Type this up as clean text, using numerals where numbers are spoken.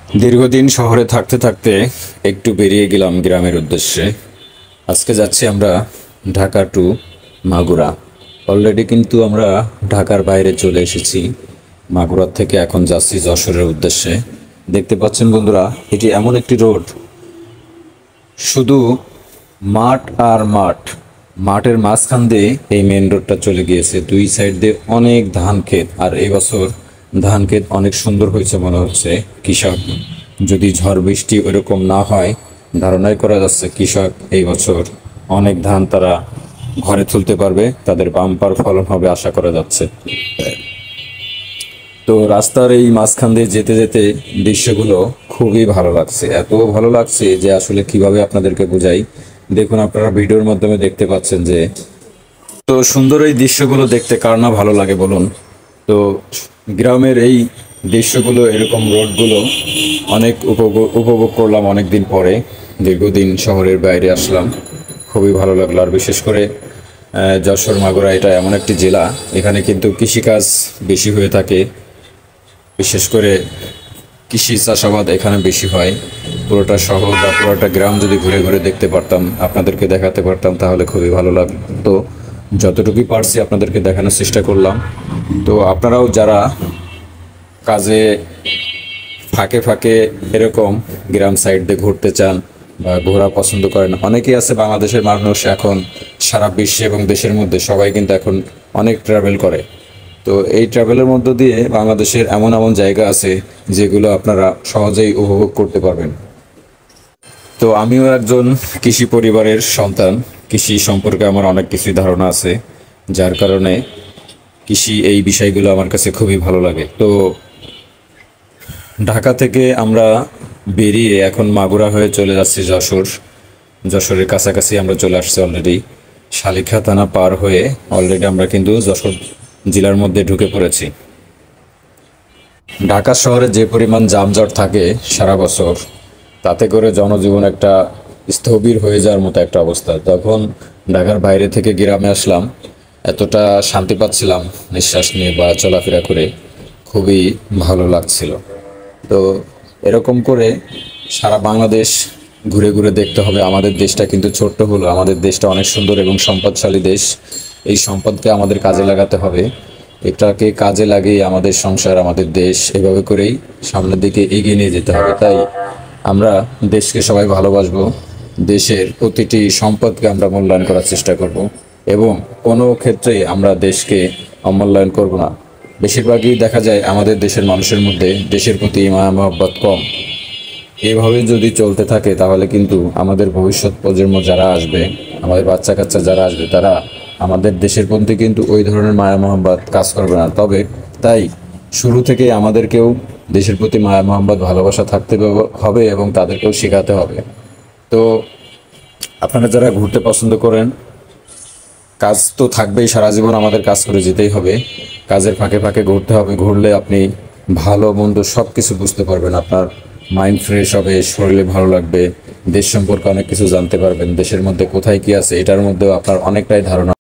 দীর্ঘদিন শহরে থাকতে থাকতে একটু বেরিয়ে গেলাম গ্রামের উদ্দেশ্যে। আজকে যাচ্ছি আমরা ঢাকা টু মাগুরা। অলরেডি কিন্তু আমরা ঢাকার বাইরে চলে এসেছি। মাগুরার থেকে এখন যাচ্ছি যশোরের উদ্দেশ্যে। দেখতে পাচ্ছেন বন্ধুরা, এটি এমন একটি রোড, শুধু মাঠ আর মাঠ। মাঠের মাঝখান দিয়ে এই মেন রোডটা চলে গিয়েছে। দুই সাইড দিয়ে অনেক ধান ক্ষেত, আর এই বছর ধান ক্ষেত অনেক সুন্দর হয়েছে মনে হচ্ছে। কৃষক, যদি ঝড় বৃষ্টি ওইরকম না হয়, ধারণাই করা যাচ্ছে কৃষক এই বছর অনেক ধান তারা ঘরে তুলতে পারবে, তাদের বাম্পার ফলন হবে আশা করা যাচ্ছে। তো রাস্তার এই মাঝখান দিয়ে যেতে যেতে দৃশ্যগুলো খুবই ভালো লাগছে, এত ভালো লাগছে যে আসলে কিভাবে আপনাদেরকে বোঝাই। দেখুন, আপনারা ভিডিওর মাধ্যমে দেখতে পাচ্ছেন যে তো সুন্দর এই দৃশ্যগুলো দেখতে কার না ভালো লাগে বলুন। তো গ্রামের এই দৃশ্যগুলো, এরকম রোডগুলো অনেক উপভোগ করলাম অনেক দিন পরে। দীর্ঘদিন শহরের বাইরে আসলাম, খুবই ভালো লাগলো। আর বিশেষ করে যশোর মাগুরা এটা এমন একটি জেলা, এখানে কিন্তু কৃষিকাজ বেশি হয়ে থাকে। বিশেষ করে কৃষি চাষাবাদ এখানে বেশি হয়। পুরোটা শহর বা পুরোটা গ্রাম যদি ঘুরে ঘুরে দেখতে পারতাম, আপনাদেরকে দেখাতে পারতাম, তাহলে খুবই ভালো লাগতো। যতটুকুই পারছি আপনাদেরকে দেখানোর চেষ্টা করলাম। তো আপনারাও যারা কাজে ফাঁকে ফাঁকে এরকম গ্রাম সাইড দিয়ে ঘুরতে চান বা ঘোরা পছন্দ করেন, অনেকেই আছে। বাংলাদেশের মানুষ এখন সারা বিশ্বে এবং দেশের মধ্যে সবাই কিন্তু এখন অনেক ট্রাভেল করে। তো এই ট্রাভেলের মধ্য দিয়ে বাংলাদেশের এমন এমন জায়গা আছে যেগুলো আপনারা সহজেই উপভোগ করতে পারবেন। তো আমিও একজন কৃষি পরিবারের সন্তান। কৃষি সম্পর্কে আমার অনেক কিছুই ধারণা আছে, যার কারণে কৃষি এই বিষয়গুলো আমার কাছে খুবই ভালো লাগে। তো ঢাকা থেকে আমরা বেরিয়ে এখন মাগুরা হয়ে চলে যাচ্ছি যশোর। যশোরের কাছাকাছি আমরা চলে আসছি অলরেডি। শালিখা থানা পার হয়ে অলরেডি আমরা কিন্তু যশোর জেলার মধ্যে ঢুকে পড়েছি। ঢাকা শহরে যে পরিমাণ যানজট থাকে সারা বছর, তাতে করে জনজীবন একটা স্থবির হয়ে যাওয়ার মতো একটা অবস্থা। তখন ঢাকার বাইরে থেকে গ্রামে আসলাম, এতটা শান্তি পাচ্ছিলাম নিঃশ্বাস নিয়ে বা চলাফেরা করে, খুবই ভালো লাগছিল। তো এরকম করে সারা বাংলাদেশ ঘুরে ঘুরে দেখতে হবে। আমাদের দেশটা কিন্তু ছোট্ট হলো, আমাদের দেশটা অনেক সুন্দর এবং সম্পদশালী দেশ। এই সম্পদকে আমাদের কাজে লাগাতে হবে। এটাকে কাজে লাগিয়ে আমাদের সংসার, আমাদের দেশ এভাবে করেই সামনের দিকে এগিয়ে নিয়ে যেতে হবে। তাই আমরা দেশকে সবাই ভালোবাসবো, দেশের প্রতিটি সম্পদকে আমরা মূল্যায়ন করার চেষ্টা করব এবং কোনো ক্ষেত্রেই আমরা দেশকে অমূল্যায়ন করব না। বেশিরভাগই দেখা যায় আমাদের দেশের মানুষের মধ্যে দেশের প্রতি মায়া মহব্বত কম। এভাবে যদি চলতে থাকে তাহলে কিন্তু আমাদের ভবিষ্যৎ প্রজন্ম যারা আসবে, আমাদের বাচ্চা কাচ্চা যারা আসবে, তারা আমাদের দেশের প্রতি কিন্তু ওই ধরনের মায়া মহব্বত কাজ করবে না। তাই শুরু থেকে আমাদেরকেও দেশের প্রতি মায়া মহব্বত ভালোবাসা থাকতে হবে এবং তাদেরকেও শেখাতে হবে। তো আপনারা যারা ঘুরতে পছন্দ করেন, কাজ তো থাকবেই, সারা জীবন আমাদের কাজ করে যেতেই হবে। কাজের ফাঁকে ফাঁকে ঘুরতে হবে, ঘুরলে আপনি ভালো মন্দ সব কিছু বুঝতে পারবেন। আপনার মাইন্ড ফ্রেশ হবে, শরীরে ভালো লাগবে, দেশ সম্পর্কে অনেক কিছু জানতে পারবেন। দেশের মধ্যে কোথায় কি আছে এটার মধ্যেও আপনার অনেকটাই ধারণা